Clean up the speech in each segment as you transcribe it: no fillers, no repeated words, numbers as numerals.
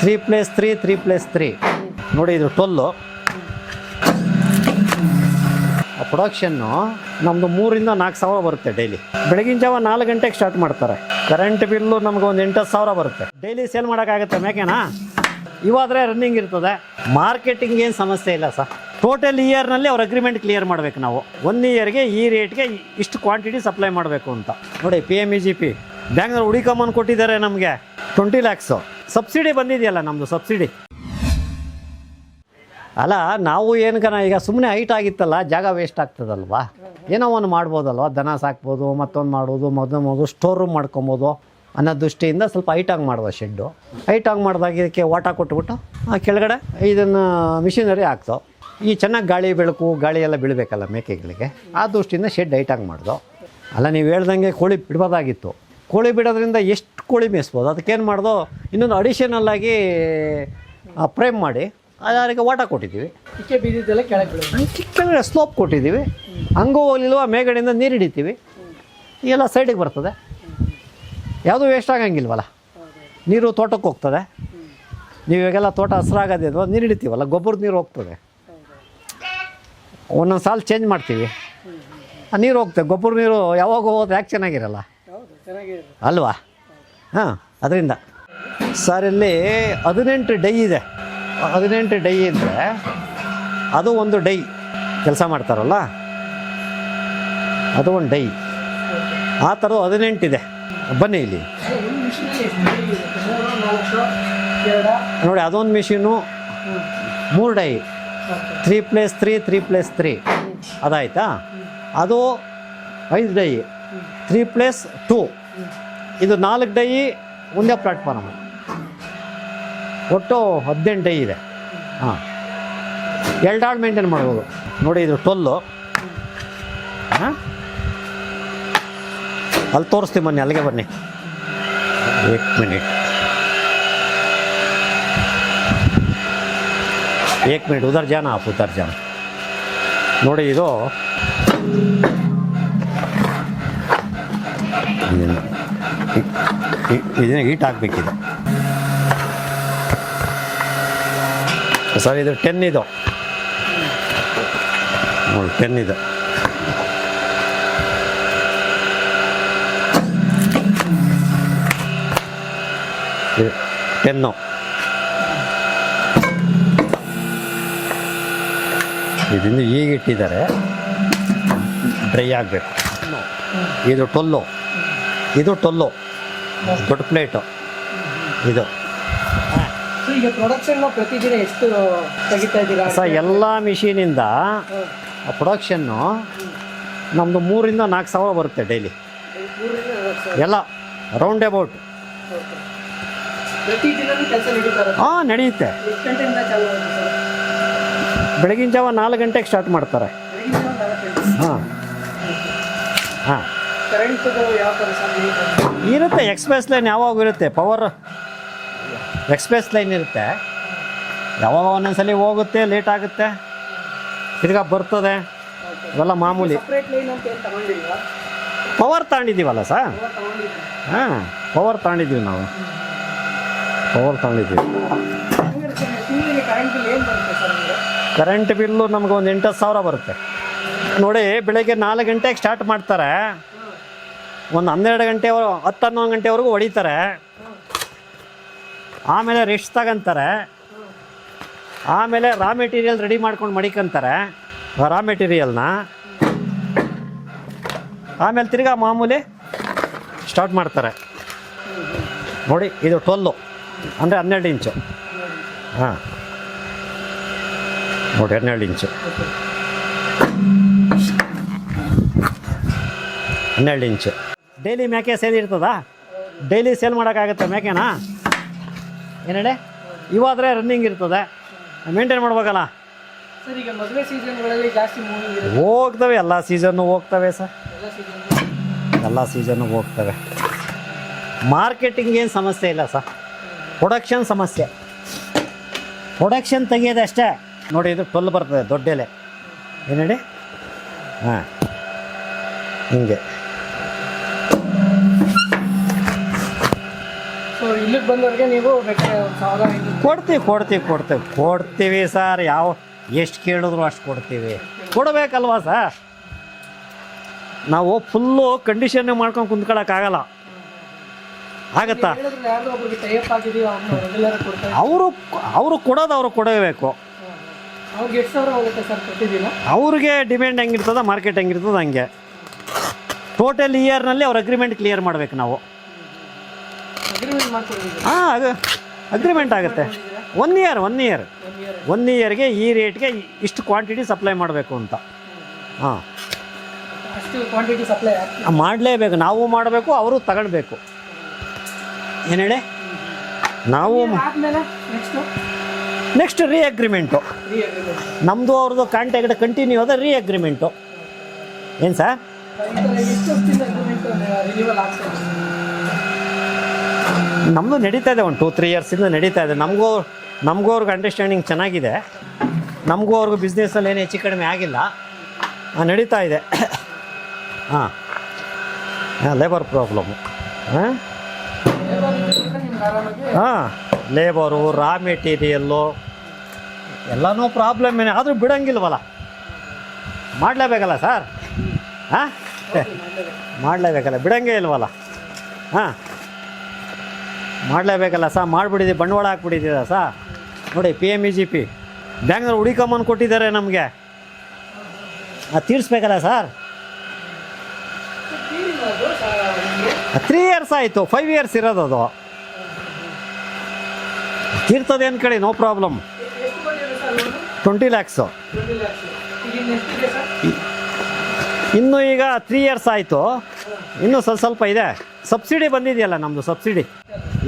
3+3 3+3 ನೋಡಿ ಇದು 12. ಪ್ರೊಡಕ್ಷನ್ನು ನಮ್ಮದು 3 ರಿಂದ 4 ಸಾವಿರ ಬರುತ್ತೆ ಡೈಲಿ. ಬೆಳಗಿನ ಜಾವ 4 ಗಂಟೆಗೆ ಸ್ಟಾರ್ಟ್ ಮಾಡ್ತಾರೆ. ಕರೆಂಟ್ ಬಿಲ್ಲು ನಮ್ಗೆ ಒಂದು 8-10 ಸಾವಿರ ಬರುತ್ತೆ. ಡೈಲಿ ಸೇಲ್ ಮಾಡೋಕ್ಕಾಗುತ್ತೆ ಮೇಕೆನಾ. ಇವಾದರೆ ರನ್ನಿಂಗ್ ಇರ್ತದೆ. ಮಾರ್ಕೆಟಿಂಗ್ ಏನು ಸಮಸ್ಯೆ ಇಲ್ಲ ಸರ್. ಟೋಟಲ್ ಇಯರ್ನಲ್ಲಿ ಅವ್ರ ಅಗ್ರಿಮೆಂಟ್ ಕ್ಲಿಯರ್ ಮಾಡಬೇಕು ನಾವು. 1 ಇಯರ್ಗೆ ಈ ರೇಟ್ಗೆ ಇಷ್ಟು ಕ್ವಾಂಟಿಟಿ ಸಪ್ಲೈ ಮಾಡಬೇಕು ಅಂತ. ನೋಡಿ PMEGP ಬ್ಯಾಂಗ್ಳೂರು ಹುಡಿಕಮ್ಮನ್ ಕೊಟ್ಟಿದ್ದಾರೆ ನಮಗೆ 20 lakhs. ಸಬ್ಸಿಡಿ ಬಂದಿದೆಯಲ್ಲ ನಮ್ಮದು ಸಬ್ಸಿಡಿ. ಅಲ್ಲ ನಾವು ಏನಕನ ಈಗ ಸುಮ್ಮನೆ ಹೈಟ್ ಆಗಿತ್ತಲ್ಲ, ಜಾಗ ವೇಸ್ಟ್ ಆಗ್ತದಲ್ವಾ. ಏನೋ ಒಂದು ಮಾಡ್ಬೋದಲ್ವ, ದನ ಸಾಕ್ಬೋದು, ಮತ್ತೊಂದು ಮಾಡ್ಬೋದು, ಮೊದಲು ಸ್ಟೋರ್ ರೂಮ್ ಮಾಡ್ಕೊಬೋದು ಅನ್ನೋ ದೃಷ್ಟಿಯಿಂದ ಸ್ವಲ್ಪ ಹೈಟಾಗಿ ಮಾಡುವ ಶೆಡ್ಡು. ಹೈಟಾಗಿ ಮಾಡಿದಾಗ ಇದಕ್ಕೆ ವಾಟ ಕೊಟ್ಬಿಟ್ಟು ಕೆಳಗಡೆ ಇದನ್ನು ಮಿಷಿನರಿ ಹಾಕ್ತೋ. ಈ ಚೆನ್ನಾಗಿ ಗಾಳಿ ಬೆಳಕು ಗಾಳಿ ಎಲ್ಲ ಬೀಳಬೇಕಲ್ಲ ಮೇಕೆಗಳಿಗೆ, ಆ ದೃಷ್ಟಿಯಿಂದ ಶೆಡ್ ಹೈಟಾಗಿ ಮಾಡ್ದೋ. ಅಲ್ಲ ನೀವು ಹೇಳ್ದಂಗೆ ಕೋಳಿ ಬಿಡ್ಬೋದಾಗಿತ್ತು. ಕೋಳಿ ಬಿಡೋದ್ರಿಂದ ಎಷ್ಟು ಕೋಳಿ ಮೇಯಿಸ್ಬೋದು. ಅದಕ್ಕೇನು ಮಾಡ್ದೋ, ಇನ್ನೊಂದು ಅಡಿಷನಲ್ಲಾಗಿ ಫ್ರೇಮ್ ಮಾಡಿ ಅದಕ್ಕೆ ವಾಟ ಕೊಟ್ಟಿದ್ದೀವಿ. ಕೆಳಗಡೆ ಸ್ಲೋಪ್ ಕೊಟ್ಟಿದ್ದೀವಿ. ಹಂಗೂ ಹೋಗ್ಲಿಲ್ವ ಮೇಗಡೆಯಿಂದ ನೀರು ಹಿಡಿತೀವಿ, ಎಲ್ಲ ಸೈಡಿಗೆ ಬರ್ತದೆ. ಯಾವುದೂ ವೇಸ್ಟ್ ಆಗಂಗಿಲ್ವಲ್ಲ. ನೀರು ತೋಟಕ್ಕೆ ಹೋಗ್ತದೆ. ನೀವು ಇವಾಗೆಲ್ಲ ತೋಟ ಹಸ್ರಾಗದೆ ಅಥವಾ ನೀರು ಹಿಡಿತೀವಲ್ಲ, ಗೊಬ್ಬರದ ನೀರು ಹೋಗ್ತದೆ. ಒಂದೊಂದು ಸಾಲ ಚೇಂಜ್ ಮಾಡ್ತೀವಿ, ಆ ನೀರು ಹೋಗ್ತದೆ. ಗೊಬ್ಬರ ನೀರು ಯಾವಾಗ ಹೋಗೋದು ಯಾಕೆ ಚೆನ್ನಾಗಿರಲ್ಲ ಅಲ್ವಾ. ಹಾಂ, ಅದರಿಂದ ಸರ್ ಇಲ್ಲಿ 18 ಡೈ ಇದೆ. 18 ಡೈ ಅಂದರೆ ಅದು ಒಂದು ಡೈ ಕೆಲಸ ಮಾಡ್ತಾರಲ್ಲ, ಅದು ಒಂದು ಡೈ. ಆ ಥರದ್ದು 18 ಇದೆ. ಬನ್ನಿ ಇಲ್ಲಿ ನೋಡಿ, ಅದೊಂದು ಮಿಷಿನು 3 ಡೈ 3+3 3+3 ಅದಾಯ್ತಾ. ಅದು 5 ಡೈ 3+2. ಇದು 4 ಡೈ ಒಂದೇ ಪ್ಲಾಟ್ಫಾರ್ಮ್. ಒಟ್ಟು 18 ಡೈ ಇದೆ. ಹಾಂ, 2 ಆಳು ಮೇಂಟೈನ್ ಮಾಡ್ಬೋದು. ನೋಡಿ ಇದು 12. ಹಾಂ, ಅಲ್ಲಿ ತೋರಿಸ್ತೀವಿ ಬನ್ನಿ, ಅಲ್ಲಿಗೆ ಬನ್ನಿ. 1 ಮಿನಿಟ್ 1 ಮಿನಿಟ್ ಉದರ್ ಜಾನ ಆಪ್ ಉದರ್ ಜಾನ. ನೋಡಿ ಇದು ಇದನ್ನ ಹೀಟ್ ಹಾಕಬೇಕಿದೆ ಸರ್. ಇದು 10 ಇದು ನೋಡಿ, 10 ಇದು. ಟೆನ್ನು ಇದನ್ನು ಈಗ ಇಟ್ಟಿದ್ದಾರೆ, ಡ್ರೈ ಆಗಬೇಕು. ಇದು 12, ಇದು 12 ದೊಡ್ಡ ಪ್ಲೇಟು ಇದು. ಈಗ ಪ್ರೊಡಕ್ಷನ್ ಪ್ರತಿದಿನ ಎಷ್ಟು ತೆಗಿತಾ ಇದ್ದೀರಾ ಸರ್? ಎಲ್ಲ ಮಿಷಿನಿಂದ ಪ್ರೊಡಕ್ಷನ್ನು ನಮ್ಮದು 3 ರಿಂದ 4 ಸಾವಿರ ಬರುತ್ತೆ ಡೈಲಿ. ಎಲ್ಲ ರೌಂಡ್ ಅಬೌಟ್. ಹಾಂ, ನಡೆಯುತ್ತೆ. ಬೆಳಗಿನ ಜಾವ 4 ಗಂಟೆಗೆ ಸ್ಟಾರ್ಟ್ ಮಾಡ್ತಾರೆ. ಹಾಂ ಹಾಂ, ಇರುತ್ತೆ. ಎಕ್ಸ್ಪ್ರೆಸ್ ಲೈನ್ ಯಾವಾಗ ಇರುತ್ತೆ, ಪವರ್ ಎಕ್ಸ್ಪ್ರೆಸ್ ಲೈನ್ ಇರುತ್ತೆ. ಯಾವಾಗ ಒಂದೊಂದ್ಸಲಿ ಹೋಗುತ್ತೆ, ಲೇಟ್ ಆಗುತ್ತೆ, ತಿರ್ಗಾ ಬರ್ತದೆ, ಇವೆಲ್ಲ ಮಾಮೂಲಿ. ಪವರ್ ತಗೊಂಡಿದ್ದೀವಲ್ಲ ಸರ್. ಹಾಂ, ಪವರ್ ತಗೊಂಡಿದ್ದೀವಿ ನಾವು. ಪವರ್ ತಗೊಂಡಿದ್ದೀವಿ. ಕರೆಂಟ್ ಬಿಲ್ಲು ನಮ್ಗೆ ಒಂದು 8-10 ಸಾವಿರ ಬರುತ್ತೆ. ನೋಡಿ, ಬೆಳಗ್ಗೆ 4 ಗಂಟೆಗೆ ಸ್ಟಾರ್ಟ್ ಮಾಡ್ತಾರೆ, ಒಂದು 12 ಗಂಟೆವರೆಗೂ 10-11 ಗಂಟೆವರೆಗೂ ಹೊಡಿತಾರೆ. ಆಮೇಲೆ ರೆಸ್ಟ್ ತಗೊಂತಾರೆ. ಆಮೇಲೆ ರಾ ಮೆಟೀರಿಯಲ್ ರೆಡಿ ಮಾಡ್ಕೊಂಡು ಮಡಿಕೊಂತಾರೆ ರಾ ಮೆಟೀರಿಯಲ್ನ. ಆಮೇಲೆ ತಿರ್ಗಾ ಮಾಮೂಲಿ ಸ್ಟಾರ್ಟ್ ಮಾಡ್ತಾರೆ. ನೋಡಿ ಇದು 12 ಅಂದರೆ 12 ಇಂಚು. ಹಾಂ, ನೋಡಿ 12 ಇಂಚು, 12 ಇಂಚು. ಡೈಲಿ ಮೇಕೆ ಸೇಲ್ ಇರ್ತದಾ? ಡೈಲಿ ಸೇಲ್ ಮಾಡೋಕ್ಕಾಗುತ್ತೆ ಮೇಕೆನಾ? ಏನೇಳೆ ಇವಾದರೆ ರನ್ನಿಂಗ್ ಇರ್ತದೆ, ಮೇಂಟೈನ್ ಮಾಡ್ಬೇಕಲ್ಲ. ಸರ್, ಈಗ ಮದುವೆ ಸೀಸನ್ಗಳಲ್ಲಿ ಜಾಸ್ತಿ ಹೋಗ್ತವೆ. ಎಲ್ಲ ಸೀಸನ್ನು ಹೋಗ್ತವೆ ಸರ್, ಎಲ್ಲ ಸೀಸನ್ನು ಹೋಗ್ತವೆ. ಮಾರ್ಕೆಟಿಂಗ್ ಏನು ಸಮಸ್ಯೆ ಇಲ್ಲ ಸರ್, ಪ್ರೊಡಕ್ಷನ್ ಸಮಸ್ಯೆ. ಪ್ರೊಡಕ್ಷನ್ ತೆಗಿಯೋದು ಅಷ್ಟೇ. ನೋಡಿ ಇದು 12 ಬರ್ತದೆ, ದೊಡ್ಡ ಎಲೆ. ಏನು ಹೇಳಿ? ಹಾಂ, ಹಿಂಗೆ. ಸೊ ಇಲ್ಲಿ ಇಲ್ಲಿಗೆ ಬಂದವ್ರಿಗೆ ನೀವು ಬೇಕಾದ್ರೆ 1500 ಕೊಡ್ತೀವಿ ಸರ್. ಎಷ್ಟು ಕೇಳಿದ್ರು ಅಷ್ಟು ಕೊಡ್ತೀವಿ. ಕೊಡಬೇಕಲ್ವಾ ಸರ್? ನಾವು ಫುಲ್ಲು ಕಂಡೀಷನ್ನೇ ಮಾಡ್ಕೊಂಡು ಕುಂತ್ಕೊಳ್ಳೋಕ್ಕಾಗಲ್ಲ. ಆಗತ್ತಾ? ಹೇಳಿದ್ರೆ ಯಾರ್ದೋ ಒಬ್ರಿಗೆ ಟೈಪ್ ಆಗಿದೆಯೋ ಅವ್ರನ್ನ ರೆಗ್ಯುಲರ್ ಕೊಡ್ತಾರೆ. ಅವರು ಕೊಡಬೇಕು. ಅವ್ರಿಗೆ ಎಷ್ಟು ಸಾವಿರ ಹೋಗುತ್ತೆ ಸರ್ ಪ್ರತಿದಿನ? ಅವ್ರಿಗೆ ಡಿಮ್ಯಾಂಡ್ ಹೆಂಗಿರ್ತದ, ಮಾರ್ಕೆಟ್ ಹೆಂಗಿರ್ತದ ಹಂಗೆ. ಟೋಟಲ್ ಇಯರ್ನಲ್ಲಿ ಅವ್ರ ಅಗ್ರಿಮೆಂಟ್ ಕ್ಲಿಯರ್ ಮಾಡ್ಬೇಕು ನಾವು. ಅಗ್ರಿಮೆಂಟ್ ಮಾಡ್ಕೊಂಡಿದ್ದೀವಿ. ಅದು ಅಗ್ರಿಮೆಂಟ್ ಆಗುತ್ತೆ. ಒನ್ ಇಯರ್ಗೆ ಈ ರೇಟ್ಗೆ ಇಷ್ಟು ಕ್ವಾಂಟಿಟಿ ಸಪ್ಲೈ ಮಾಡಬೇಕು ಅಂತ. ಹಾಂ, ಅಷ್ಟು ಕ್ವಾಂಟಿಟಿ ಸಪ್ಲೈ ಮಾಡಲೇಬೇಕು. ನಾವು ಮಾಡಬೇಕು, ಅವರು ತಗೊಳ್ಬೇಕು. ಏನು ಹೇಳಿ? ನಾವು ಆದ್ಮೇಲೆ ನೆಕ್ಸ್ಟ್ ರೀ ಅಗ್ರಿಮೆಂಟು. ನಮ್ಮದು ಅವ್ರದ್ದು ಕಾಂಟ್ಯಾಕ್ಟ್ ಕಂಟಿನ್ಯೂ ಅದ ರೀ ಅಗ್ರಿಮೆಂಟು. ಏನು ಸರ್? ನಮ್ಮದು ನಡೀತಾ ಇದೆ, ಒಂದು 2-3 ಇಯರ್ಸಿಂದ ನಡೀತಾ ಇದೆ. ನಮಗೂ ಅವ್ರಿಗೆ ಅಂಡರ್ಸ್ಟ್ಯಾಂಡಿಂಗ್ ಚೆನ್ನಾಗಿದೆ. ನಮಗೂ ಅವ್ರಿಗೂ ಬಿಸ್ನೆಸ್ಸಲ್ಲಿ ಏನು ಹೆಚ್ಚು ಕಡಿಮೆ ಆಗಿಲ್ಲ, ನಡೀತಾ ಇದೆ. ಹಾಂ, ಲೇಬರ್ ಪ್ರಾಬ್ಲಮ್ಮು. ಲೇಬರು, ರಾ ಮೆಟೀರಿಯಲ್ಲು ಎಲ್ಲನೂ ಪ್ರಾಬ್ಲಮ್ ಏನೇ ಆದರೂ ಬಿಡೋಂಗಿಲ್ವಲ್ಲ, ಮಾಡಲೇಬೇಕಲ್ಲ ಸರ್. ಹಾಂ, ಮಾಡಲೇಬೇಕಲ್ಲ, ಬಿಡೋಂಗೇ ಇಲ್ವಲ್ಲ. ಹಾಂ, ಮಾಡಲೇಬೇಕಲ್ಲ ಸರ್. ಮಾಡಿಬಿಟ್ಟಿದ್ದೀವಿ, ಬಂಡವಾಳ ಹಾಕ್ಬಿಟ್ಟಿದ್ದೀರ ಸರ್. ನೋಡಿ, PMEGP ಬ್ಯಾಂಗ್ಳೂರು ಹುಡಿಕಮ್ಮನ್ನು ಕೊಟ್ಟಿದ್ದಾರೆ ನಮಗೆ. ತೀರಿಸ್ಬೇಕಲ್ಲ ಸರ್. 3 ಇಯರ್ಸ್ ಆಯಿತು, 5 ಇಯರ್ಸ್ ಇರೋದು ಅದು. ತೀರ್ತದೇನು ಕಡೆ, ನೋ ಪ್ರಾಬ್ಲಮ್. 20 lakhs. ಇನ್ನು ಈಗ 3 ಇಯರ್ಸ್ ಆಯಿತು, ಇನ್ನೂ ಸ್ವಲ್ಪ ಇದೆ. ಸಬ್ಸಿಡಿ ಬಂದಿದೆಯಲ್ಲ ನಮ್ಮದು, ಸಬ್ಸಿಡಿ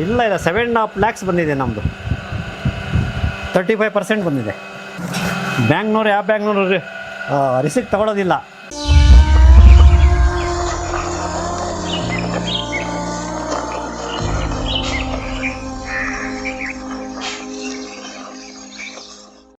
ಇಲ್ಲ 7.5 lakhs ಬಂದಿದೆ ನಮ್ಮದು. 35% ಬಂದಿದೆ. ಬ್ಯಾಂಕ್ನವ್ರು ಯಾವ ಬ್ಯಾಂಕ್ನವ್ರು ರಿಸಿಕ್ಟ್ ತೊಗೊಳೋದಿಲ್ಲ.